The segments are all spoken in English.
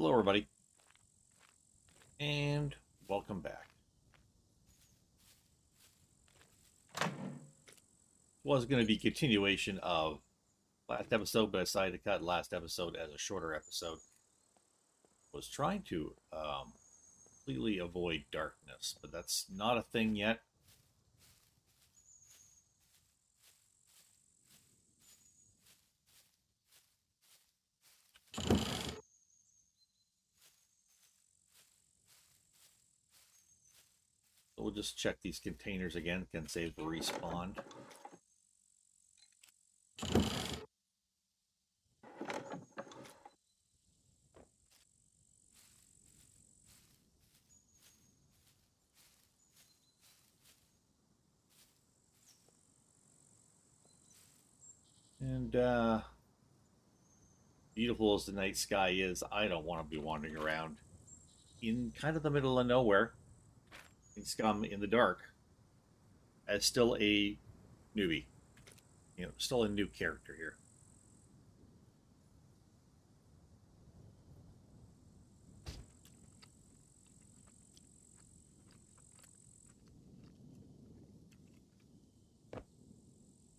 Hello, everybody, and welcome back. Was going to be continuation of last episode, but I decided to cut last episode as a shorter episode. Was trying to completely avoid darkness, but that's not a thing yet. So we'll just check these containers again. Can save the respawn. And beautiful as the night sky is, I don't want to be wandering around in kind of the middle of nowhere in SCUM in the dark as still a newbie. Still a new character here.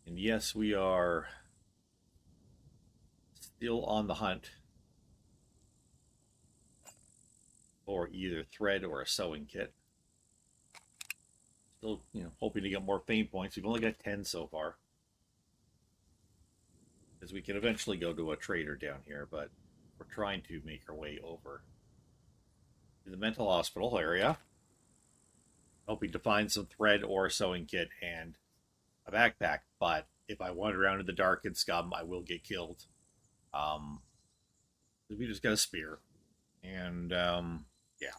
And yes, we are still on the hunt for either thread or a sewing kit. Still, hoping to get more fame points. We've only got 10 so far. Because we can eventually go to a trader down here, but we're trying to make our way over to the mental hospital area. Hoping to find some thread or a sewing kit and a backpack. But if I wander around in the dark in SCUM, I will get killed. We just got a spear. And yeah.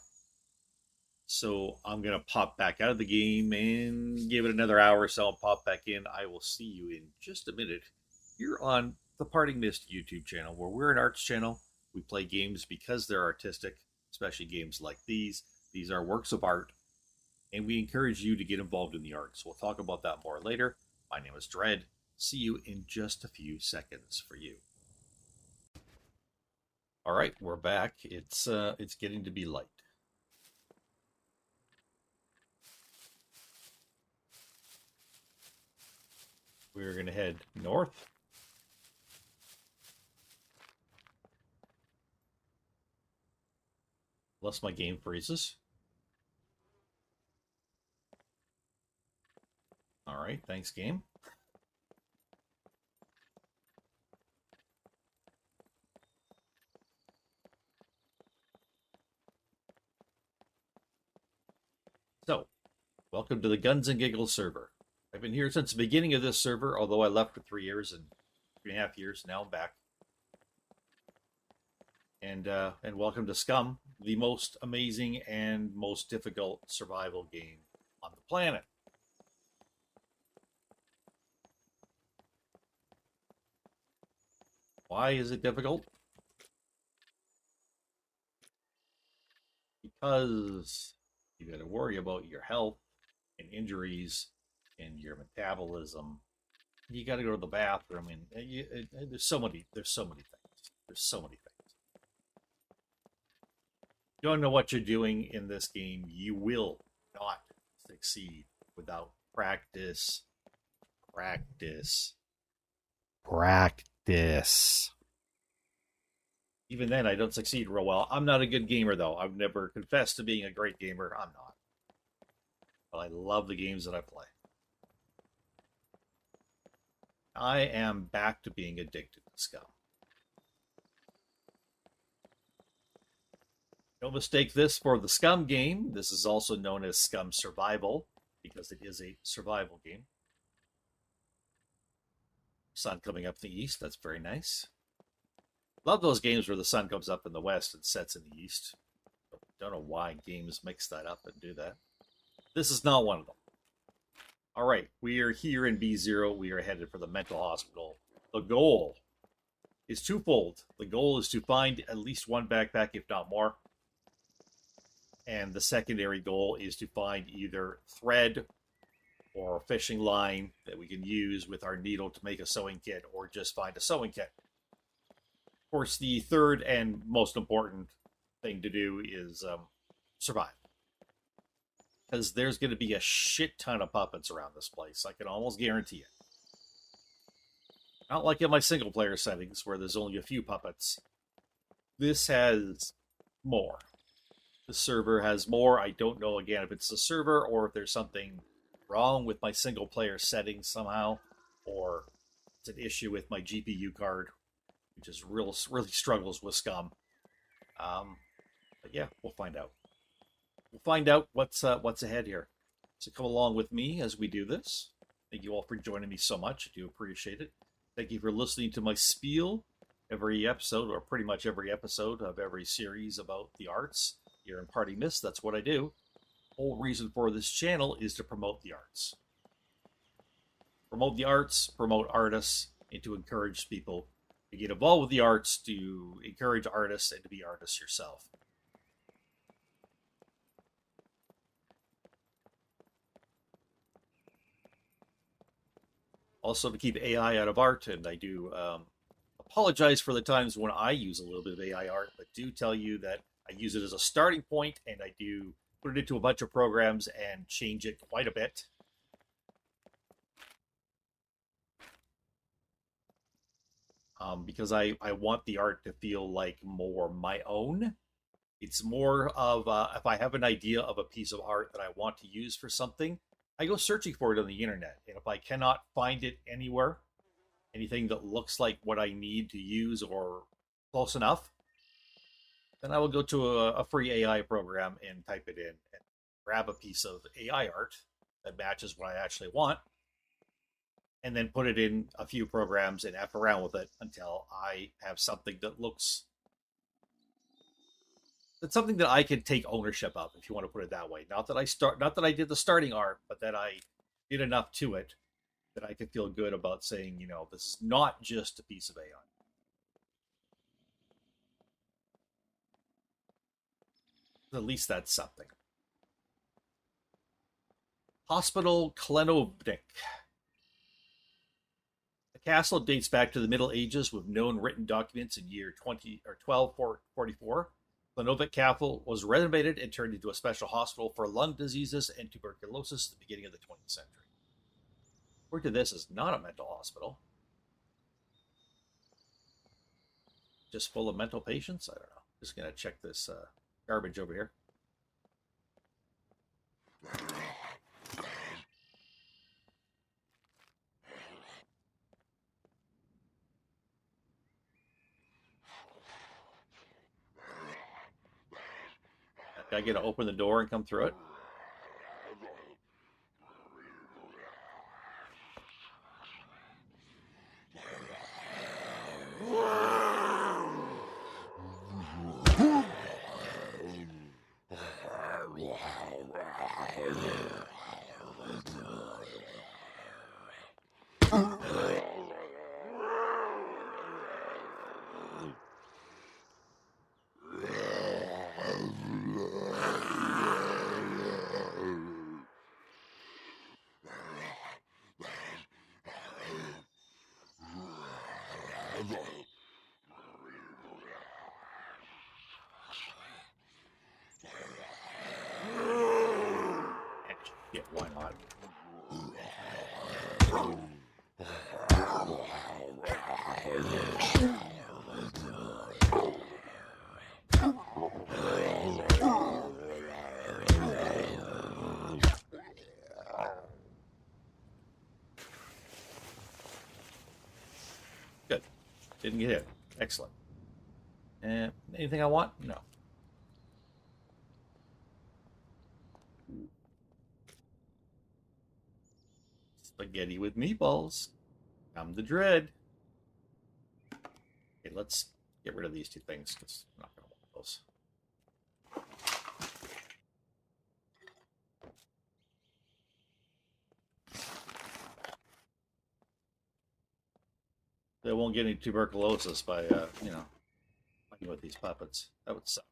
So I'm going to pop back out of the game and give it another hour or so. I'll pop back in. I will see you in just a minute here on the Parting Mist YouTube channel, where we're an arts channel. We play games because they're artistic, especially games like these. These are works of art, and we encourage you to get involved in the arts. We'll talk about that more later. My name is Dread. See you in just a few seconds for you. All right, we're back. It's getting to be light. We're going to head north. Unless my game freezes. All right, thanks, game. So, welcome to the Guns and Giggles server. I've been here since the beginning of this server, although I left for 3 years and 3.5 years. Now I'm back. And welcome to SCUM, the most amazing and most difficult survival game on the planet. Why is it difficult? Because you got to worry about your health and injuries and your metabolism. You got to go to the bathroom, and there's so many things. There's so many things. You don't know what you're doing in this game, you will not succeed without practice. Even then, I don't succeed real well. I'm not a good gamer, though. I've never confessed to being a great gamer. I'm not. But I love the games that I play. I am back to being addicted to SCUM. Don't mistake this for the SCUM game. This is also known as SCUM Survival, because it is a survival game. Sun coming up in the east. That's very nice. Love those games where the sun comes up in the west and sets in the east. Don't know why games mix that up and do that. This is not one of them. All right, we are here in B0. We are headed for the mental hospital. The goal is twofold. The goal is to find at least one backpack, if not more. And the secondary goal is to find either thread or a fishing line that we can use with our needle to make a sewing kit, or just find a sewing kit. Of course, the third and most important thing to do is survive. Because there's going to be a shit ton of puppets around this place. I can almost guarantee it. Not like in my single player settings where there's only a few puppets. This has more. The server has more. I don't know, again, if it's the server or if there's something wrong with my single player settings somehow, or it's an issue with my GPU card, which is really struggles with SCUM. But yeah, we'll find out. We'll find out what's ahead here. So come along with me as we do this. Thank you all for joining me so much. I do appreciate it. Thank you for listening to my spiel every episode, or pretty much every episode of every series about the arts. Here in Party Mist, that's what I do. The whole reason for this channel is to promote the arts. Promote the arts, promote artists, and to encourage people to get involved with the arts, to encourage artists, and to be artists yourself. Also, to keep AI out of art, and I do apologize for the times when I use a little bit of AI art, but do tell you that I use it as a starting point, and I do put it into a bunch of programs and change it quite a bit. Because I want the art to feel like more my own. It's more of, if I have an idea of a piece of art that I want to use for something, I go searching for it on the internet. And if I cannot find it anywhere, anything that looks like what I need to use or close enough, then I will go to a free AI program and type it in and grab a piece of AI art that matches what I actually want, and then put it in a few programs and F around with it until I have something that looks... It's something that I can take ownership of, if you want to put it that way. Not that I did the starting art, but that I did enough to it that I can feel good about saying, you know, this is not just a piece of AI. At least that's something. Hospital Klenovnik. The castle dates back to the Middle Ages with known written documents in year 1244. Klenovnik Castle was renovated and turned into a special hospital for lung diseases and tuberculosis at the beginning of the 20th century. According to this, is not a mental hospital. Just full of mental patients? I don't know. Just going to check this garbage over here. I get to open the door and come through it. Yeah, why not? Good. Didn't get hit. Excellent. Anything I want? No. Spaghetti with meatballs. Come the dread. Okay, let's get rid of these two things because I'm not going to want those. They won't get any tuberculosis by, you know, playing with these puppets. That would suck.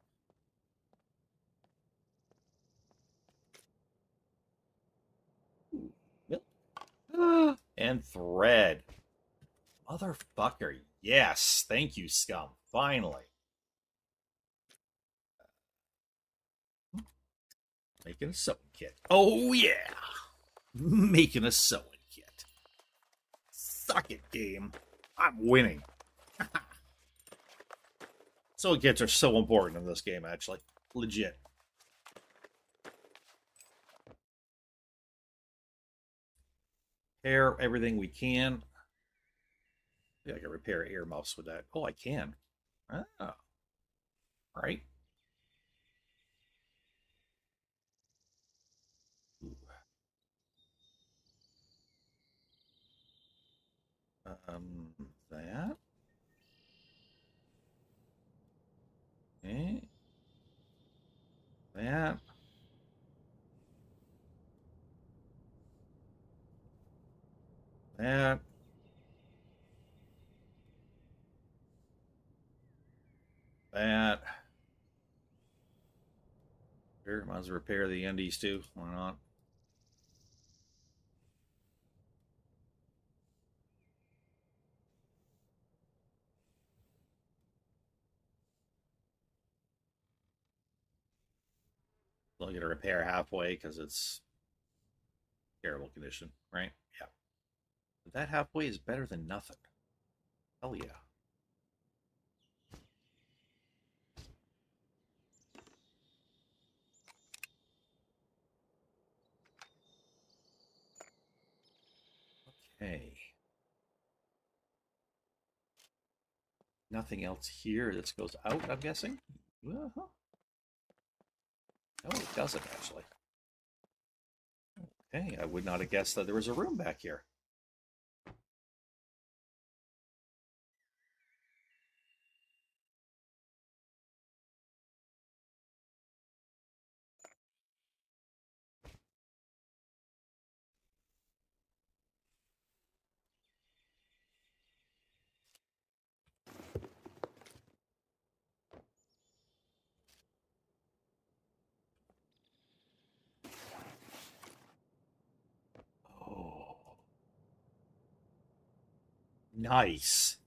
Yep. And thread. Motherfucker. Yes. Thank you, SCUM. Finally. Making a sewing kit. Oh, yeah. Making a sewing kit. Suck it, game. I'm winning. Sewing kits are so important in this game, actually. Legit. Repair everything we can. Yeah, I can repair earmuffs with that. Oh, I can. Oh. All right. Ooh. That. Okay. That. That. That. Sure, might as well repair the undies too. Why not? I'll get a repair halfway because it's terrible condition, right? Yeah. But that halfway is better than nothing. Hell yeah. Okay. Nothing else here. This goes out, I'm guessing. Uh-huh. No, it doesn't actually. Okay, I would not have guessed that there was a room back here. Oh, nice.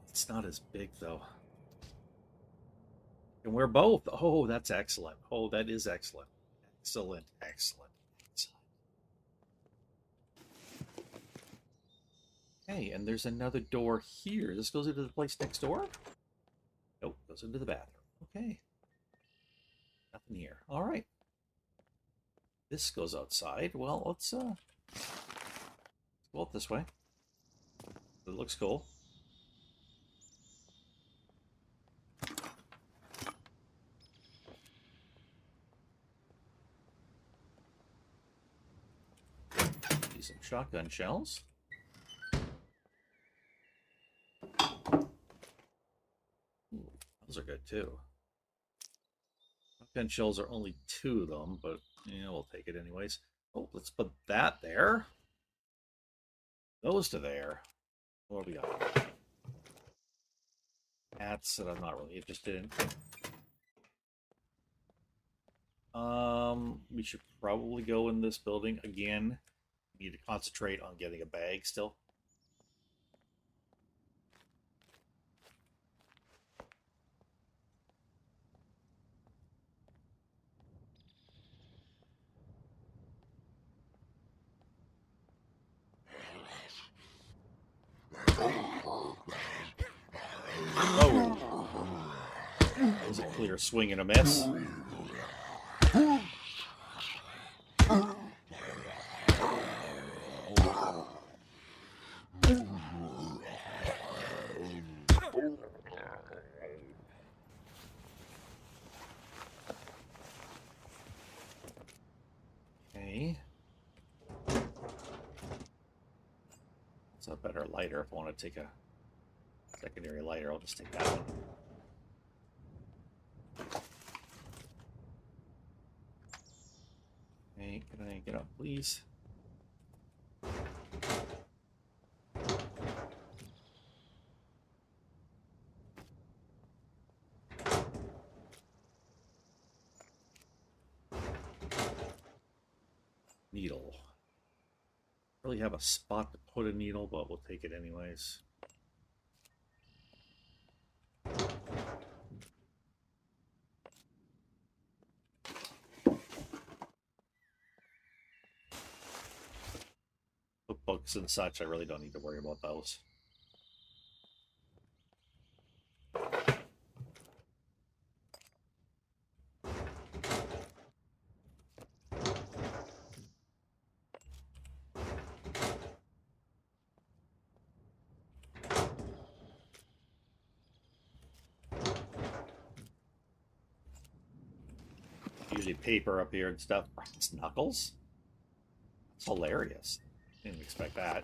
It's not as big though. And we're both. Oh, that's excellent. Oh, that is excellent. Excellent, excellent, excellent. Okay, and there's another door here. This goes into the place next door? Nope, goes into the bathroom. Okay. Nothing here. All right. This goes outside. Well, let's go up this way. It looks cool. See some shotgun shells. Ooh, those are good too. Shotgun shells are only 2 of them, but yeah, we'll take it anyways. Oh, let's put that there. Those to there. What do we got? Hats that I'm not really interested in. We should probably go in this building again. We need to concentrate on getting a bag still. Oh, that was a clear swing and a miss. Okay. It's a better lighter. If I want to take a secondary lighter, I'll just take that one. Okay, can I get up, please? Needle. Really have a spot to put a needle, but we'll take it anyways. books and such, I really don't need to worry about those. Usually paper up here and stuff. Brass knuckles? It's hilarious. Didn't expect that.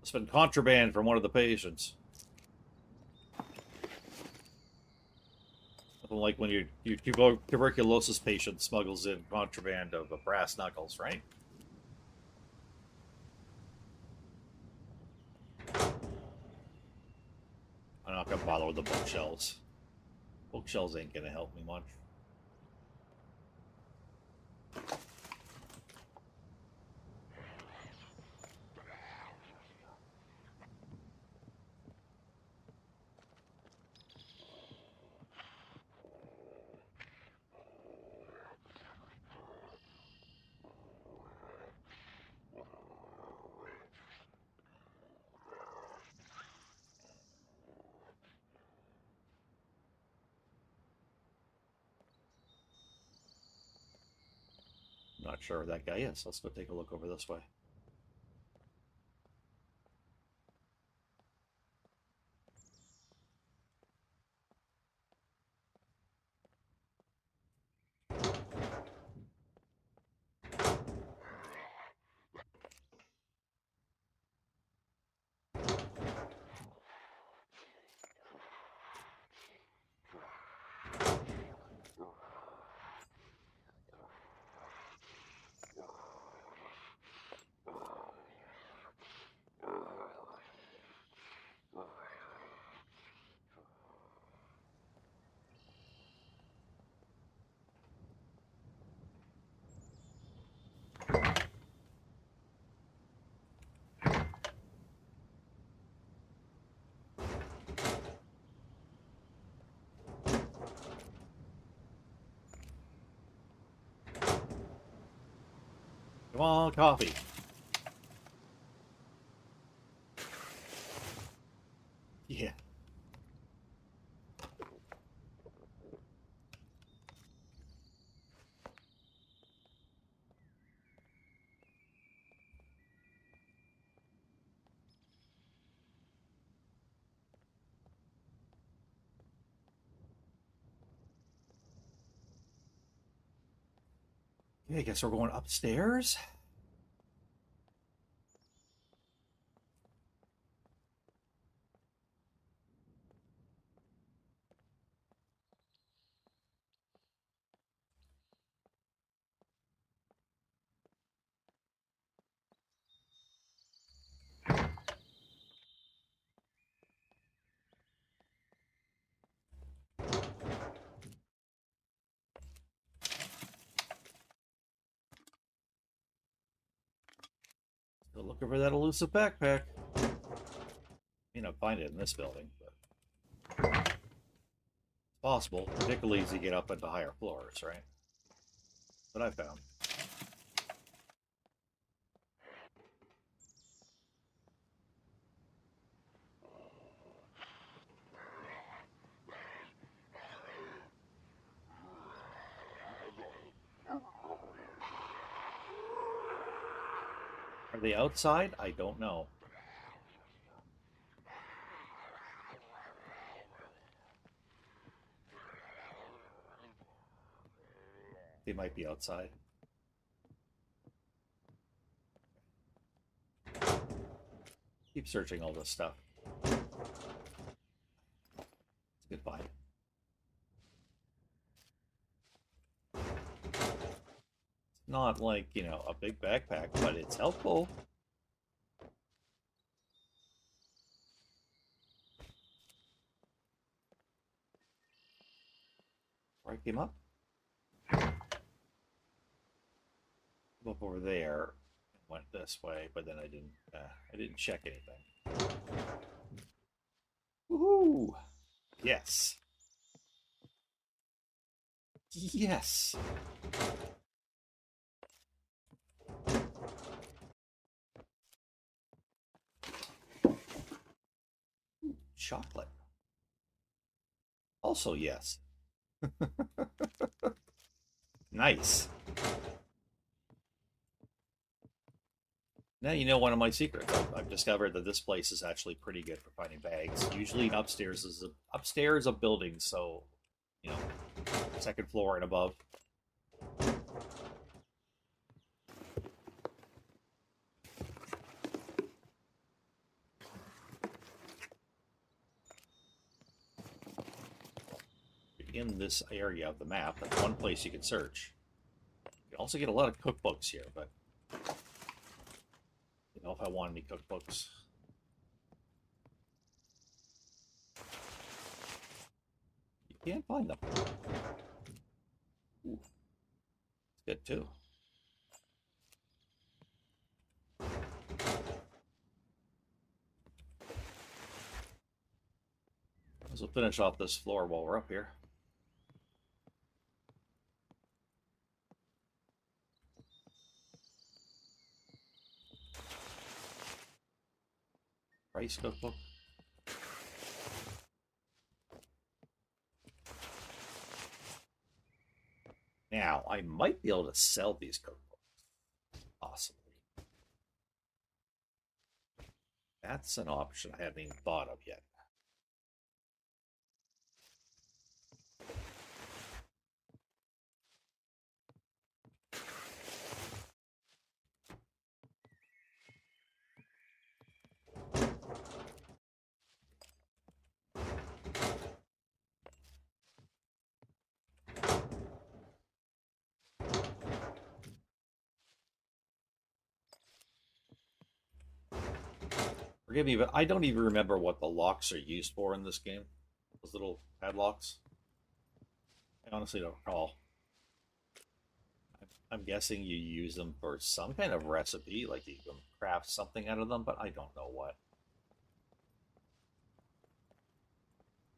It's been contraband from one of the patients. Nothing like when your tuberculosis patient smuggles in contraband of brass knuckles, right? I'm not gonna bother with the bookshelves. Bookshelves ain't gonna help me much. Not sure where that guy is. Let's go take a look over this way. Come on, coffee. Yeah. Yeah, I guess we're going upstairs. Still looking for that elusive backpack. May not find it in this building, but it's possible, particularly as you get up into higher floors, right? What I found. Are they outside? I don't know. They might be outside. Keep searching all this stuff. It's a good find. It's not like, you know, a big backpack, but it's helpful. Where I came up? Up over there, went this way, but then I didn't check anything. Woohoo! Yes. Yes. chocolate. Also, yes. Nice. Now you know one of my secrets. I've discovered that this place is actually pretty good for finding bags. Usually upstairs is upstairs of buildings, so you know, second floor and above. In this area of the map, that's one place you can search. You can also get a lot of cookbooks here, but I don't know if I want any cookbooks. You can't find them. Ooh. It's good too. We'll finish off this floor while we're up here. Rice cookbook. Now, I might be able to sell these cookbooks. Possibly. That's an option I haven't even thought of yet. Forgive me, but I don't even remember what the locks are used for in this game. Those little padlocks. I honestly don't recall. I'm guessing you use them for some kind of recipe, like you can craft something out of them, but I don't know what.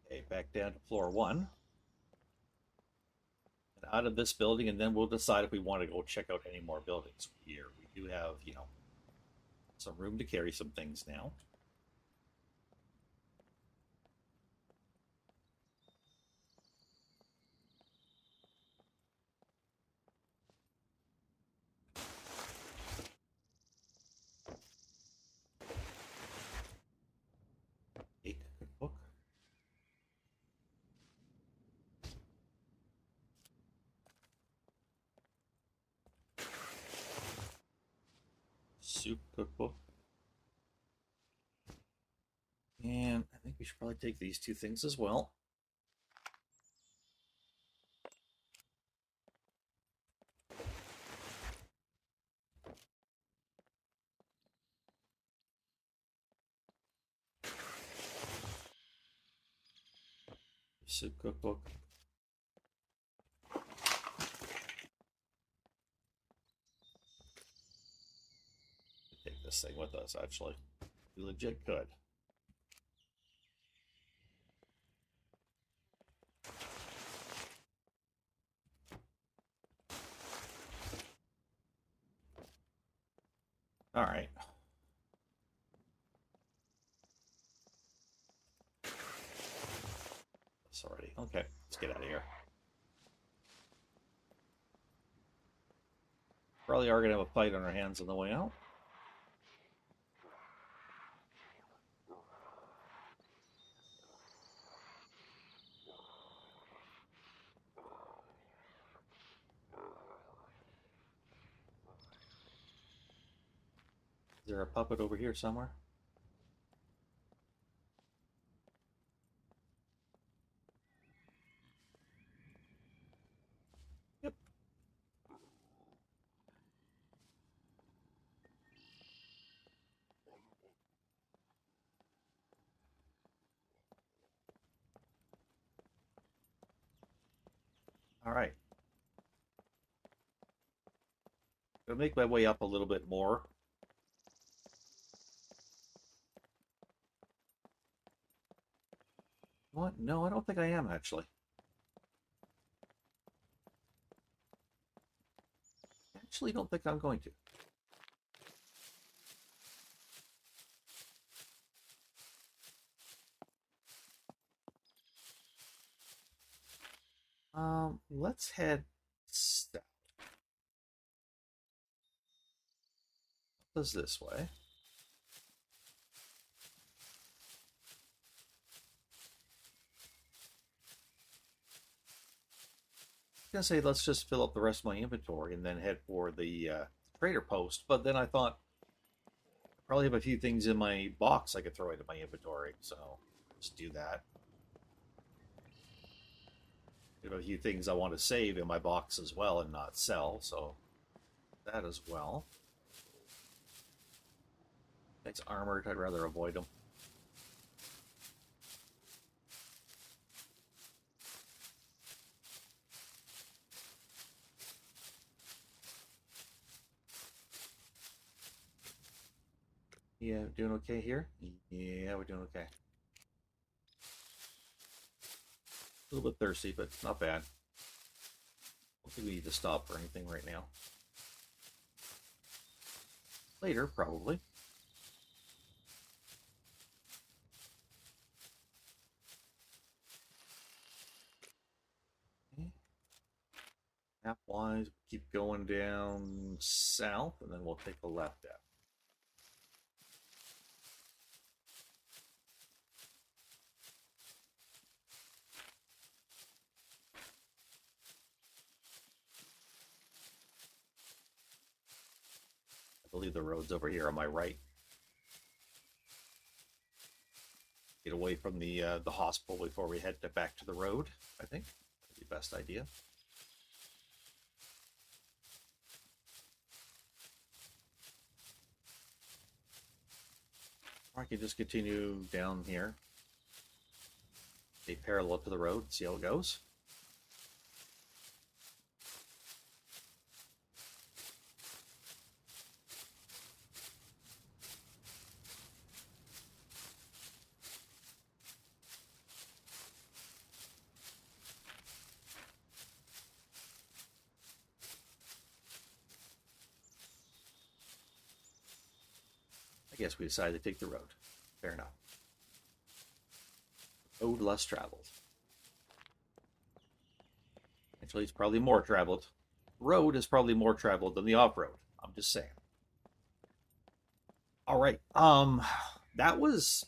Okay, back down to floor 1. And out of this building, and then we'll decide if we want to go check out any more buildings here. We do have, you know, some room to carry some things now. Cookbook. Soup cookbook. And I think we should probably take these two things as well. Soup cookbook. Take this thing with us, actually. We legit could. All right. This already. Okay, let's get out of here. Probably are going to have a fight on our hands on the way out. Is there a puppet over here somewhere? Yep. All right. Gonna make my way up a little bit more. What? No, I don't think I am, actually. Actually, don't think I'm going to. let's head south. Does this way. I was gonna say let's just fill up the rest of my inventory and then head for the trader post. But then I thought I probably have a few things in my box I could throw into my inventory, so let's do that. I have a few things I want to save in my box as well and not sell, so that as well. It's armored. I'd rather avoid them. Yeah, doing okay here? Yeah, we're doing okay. A little bit thirsty, but not bad. I don't think we need to stop for anything right now. Later, probably. Okay. Map-wise, keep going down south, and then we'll take a left out. I believe the road's over here on my right. Get away from the hospital before we head back to the road, I think. That'd be the best idea. Or I could just continue down here. Stay parallel to the road, see how it goes. I guess we decided to take the road. Fair enough. Road less traveled. Actually, it's probably more traveled. Road is probably more traveled than the off-road. I'm just saying. All right. That was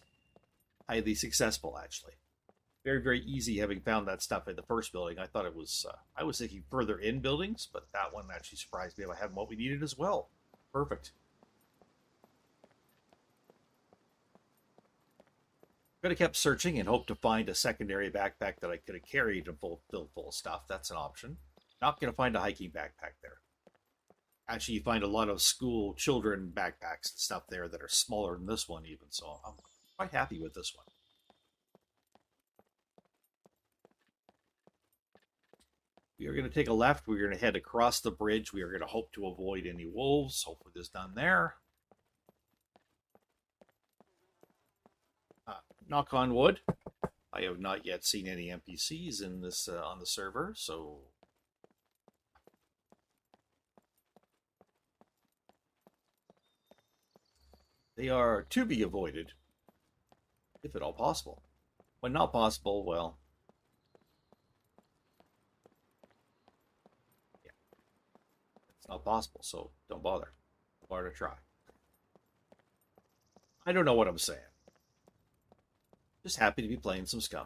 highly successful, actually. Very, very easy having found that stuff in the first building. I thought it was, I was thinking further in buildings, but that one actually surprised me by having what we needed as well. Perfect. Could have kept searching and hoped to find a secondary backpack that I could have carried and filled full of stuff. That's an option. Not going to find a hiking backpack there. Actually, you find a lot of school children backpacks and stuff there that are smaller than this one even, so I'm quite happy with this one. We are going to take a left. We're going to head across the bridge. We are going to hope to avoid any wolves. Hopefully there's none there. Knock on wood. I have not yet seen any NPCs in this on the server, so they are to be avoided, if at all possible. When not possible, well, yeah, it's not possible, so don't bother. Don't bother to try. I don't know what I'm saying. Just happy to be playing some SCUM.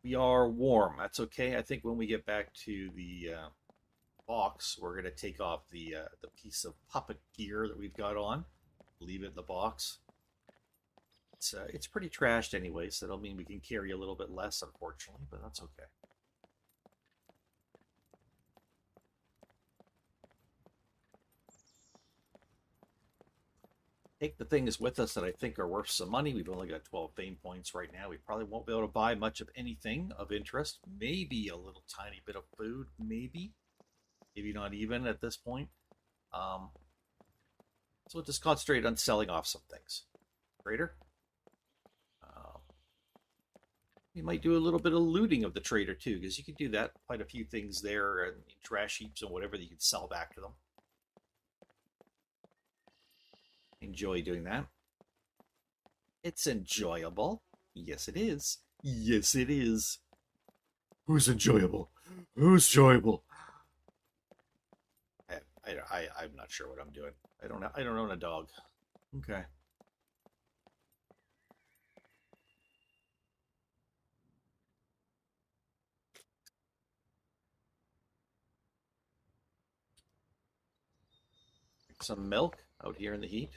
We are warm. That's okay. I think when we get back to the box, we're going to take off the piece of puppet gear that we've got on. Leave it in the box. It's pretty trashed anyway, so that'll mean we can carry a little bit less, unfortunately, but that's okay. Take the things with us that I think are worth some money. We've only got 12 fame points right now. We probably won't be able to buy much of anything of interest. Maybe a little tiny bit of food, maybe. Maybe not even at this point. So we'll just concentrate on selling off some things. Trader? We might do a little bit of looting of the trader too, because you can do that. Quite a few things there in trash heaps and whatever that you can sell back to them. Enjoy doing that. It's enjoyable. Yes, it is. Yes, it is. Who's enjoyable? Who's enjoyable? I'm not sure what I'm doing. I don't own a dog. Okay. Some milk out here in the heat.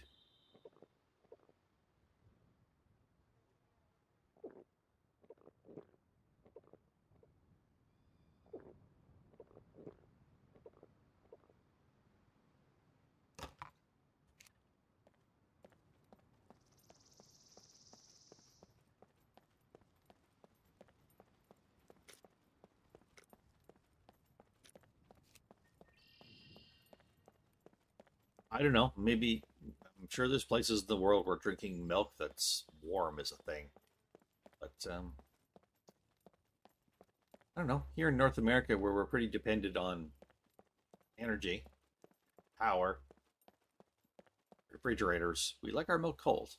I don't know. Maybe I'm sure there's places in the world where drinking milk that's warm is a thing. But I don't know. Here in North America, where we're pretty dependent on energy, power, refrigerators, we like our milk cold.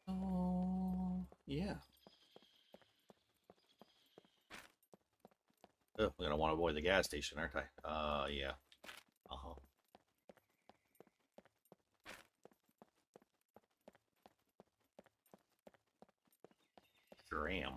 Oh, yeah. Oh, I'm gonna want to avoid the gas station, aren't I? Yeah. Uh-huh. Sure am.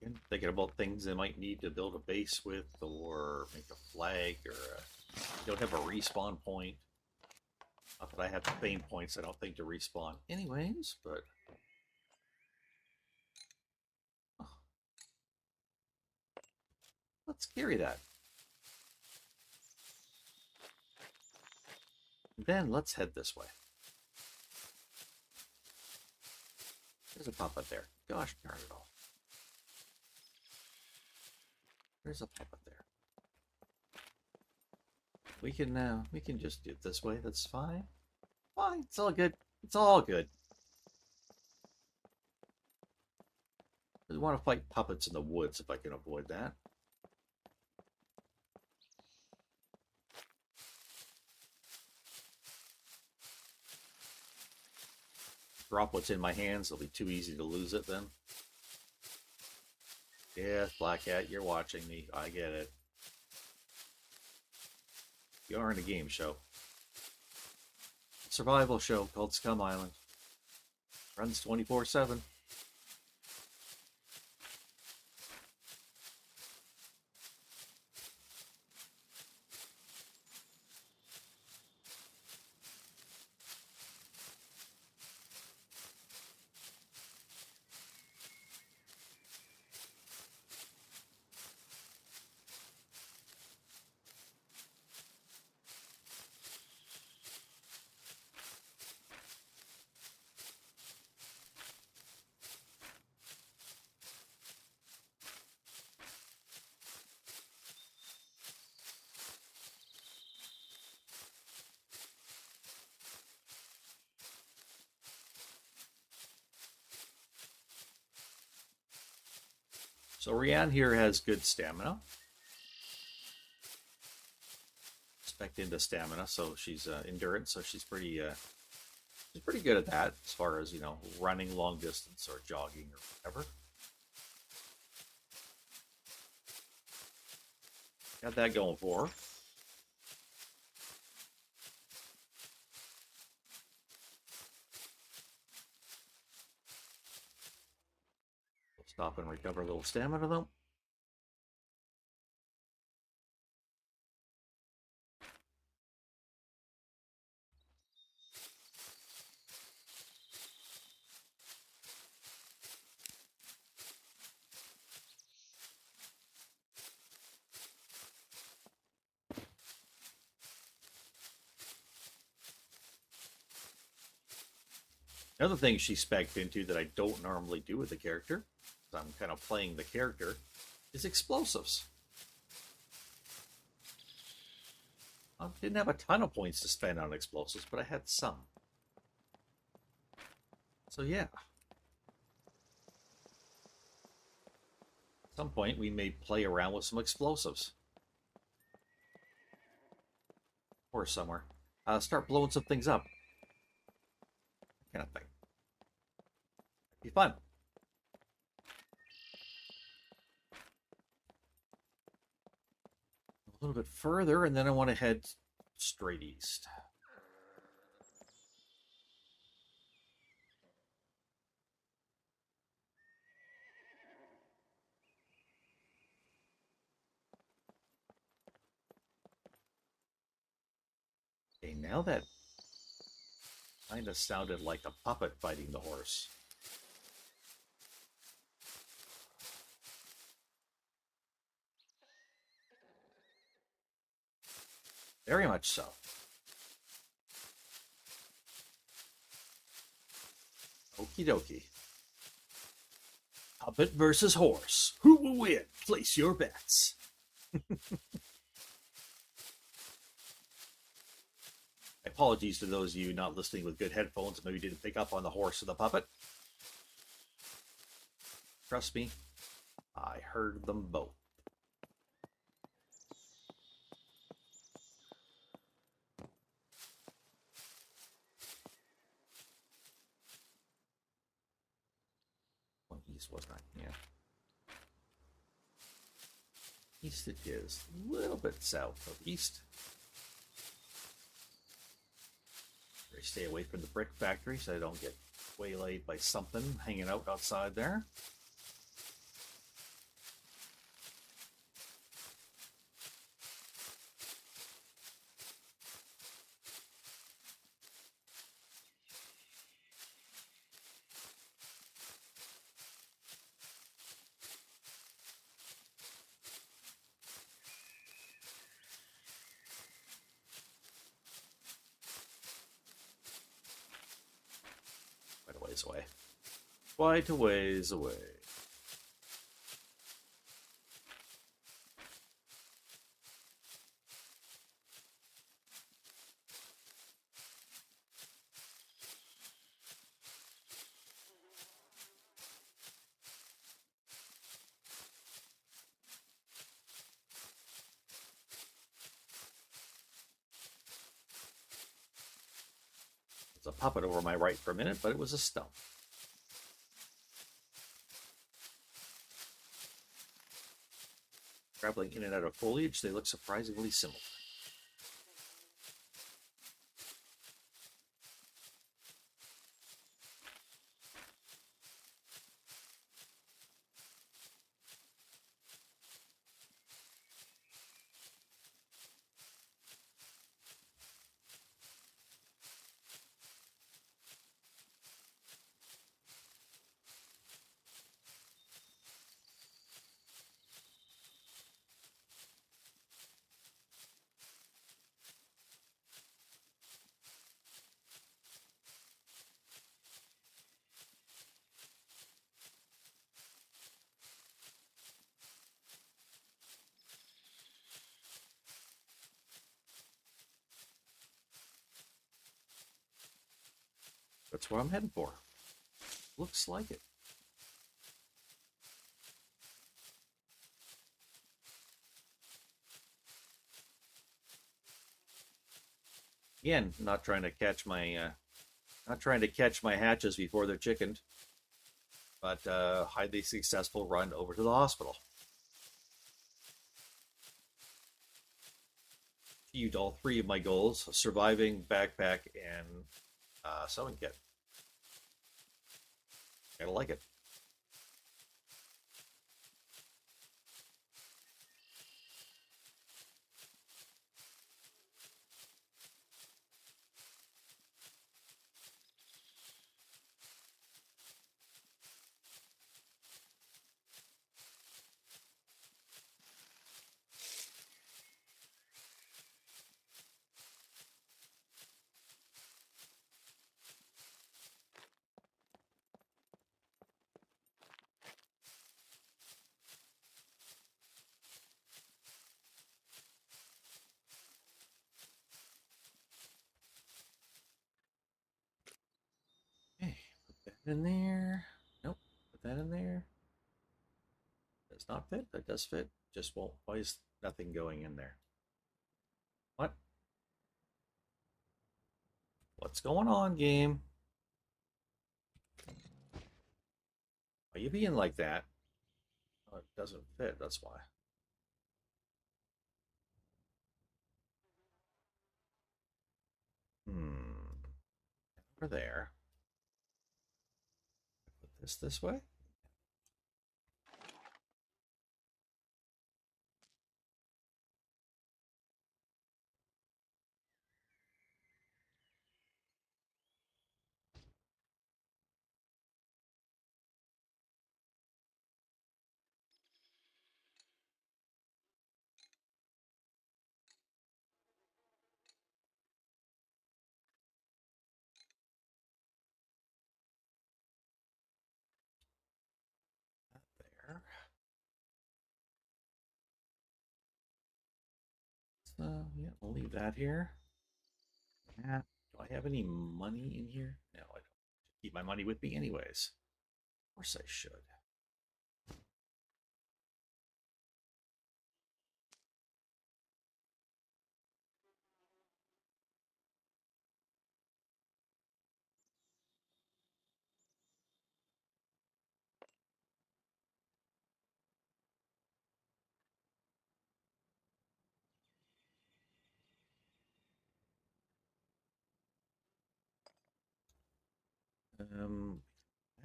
And thinking about things I might need to build a base with, or make a flag, or don't have a respawn point. Not that I have the fame points, I don't think, to respawn. Anyways, but oh, let's carry that. Then let's head this way. There's a puppet there. Gosh darn it all. There's a puppet there. We can just do it this way. That's fine. Fine. It's all good. It's all good. I want to fight puppets in the woods if I can avoid that. Drop what's in my hands. It'll be too easy to lose it then. Yes, Black Hat, you're watching me. I get it. You are in a game show. Survival show called Scum Island. Runs 24/7. So Rianne here has good stamina. Spec into stamina, so she's endurance, so she's pretty good at that as far as, running long distance or jogging or whatever. Got that going for her. Stop and recover a little stamina though. Another thing she specced into that I don't normally do with the character, because I'm kind of playing the character, is explosives. I didn't have a ton of points to spend on explosives, but I had some. So yeah. At some point, we may play around with some explosives. Or somewhere. Start blowing some things up. That kind of thing. Be fun. A little bit further, and then I want to head straight east. Okay, now that kind of sounded like a puppet fighting the horse. Very much so. Okie dokie. Puppet versus horse. Who will win? Place your bets. Apologies to those of you not listening with good headphones. Maybe didn't pick up on the horse or the puppet. Trust me, I heard them both. Well, east was not, yeah. East it is. A little bit south of east. Stay away from the brick factory so I don't get waylaid by something hanging out outside there. Quite a ways away. Quite a ways away. There's a puppet over my right for a minute, but it was a stump. Traveling in and out of foliage, they look surprisingly similar. That's what I'm heading for. Looks like it. Again, not trying to catch my hatches before they're chickened, but highly successful run over to the hospital. Achieved all three of my goals: surviving, backpack, and sewing kit. Gotta like it. In there. Nope. Put that in there. Does not fit. That does fit. Just won't. Why is nothing going in there? What? What's going on, game? Are you being like that? Oh, it doesn't fit. That's why. Over there. Put this way. There. So yeah, we'll leave that here. Yeah. Do I have any money in here? No, I don't. Keep my money with me anyways. Of course I should.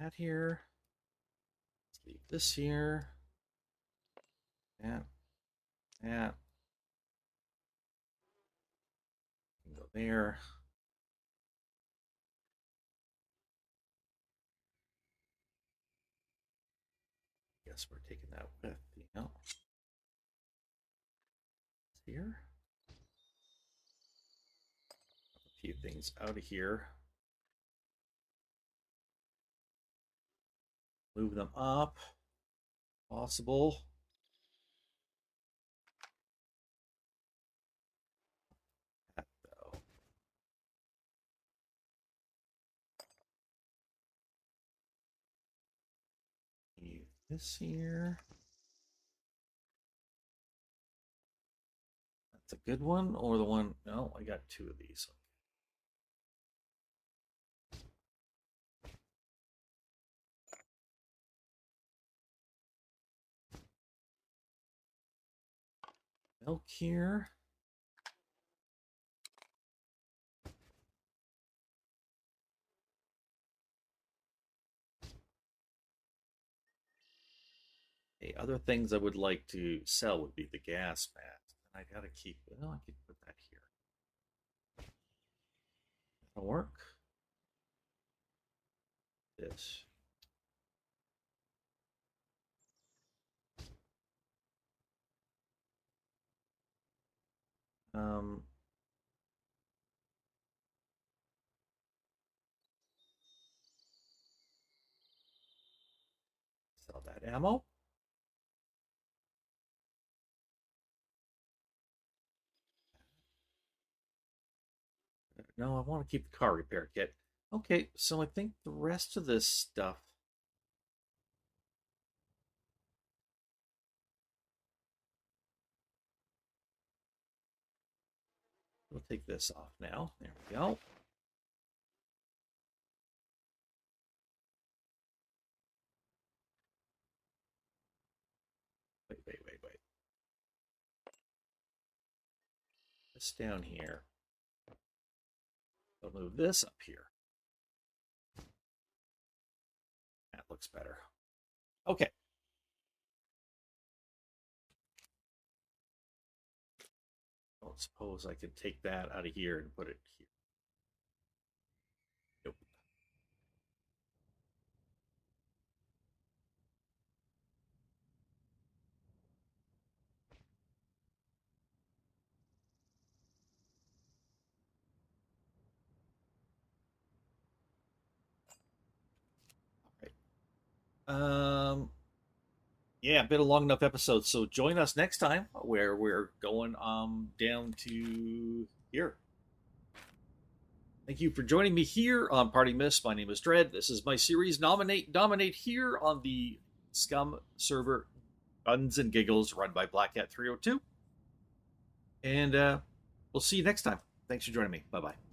That here. Let's leave this here. That. That. Can go there. Guess we're taking that with, you know. Here. A few things out of here. Move them up. Possible. That though. Leave this here. That's a good one, or the one. No, I got two of these. Milk here. Hey, other things I would like to sell would be the gas mask. And I gotta keep. Well, I could put that here. That'll work. This. Um. Sell that ammo. No, I want to keep the car repair kit. Okay, so I think the rest of this stuff. We'll take this off now. There we go. Wait. This down here. I'll move this up here. That looks better. Okay. I don't suppose I can take that out of here and put it here. Nope. All right. Yeah, been a long enough episode. So join us next time where we're going down to here. Thank you for joining me here on Party Miss. My name is Dread. This is my series Nominate, Dominate here on the SCUM server Guns and Giggles run by Black Cat 302. And we'll see you next time. Thanks for joining me. Bye-bye.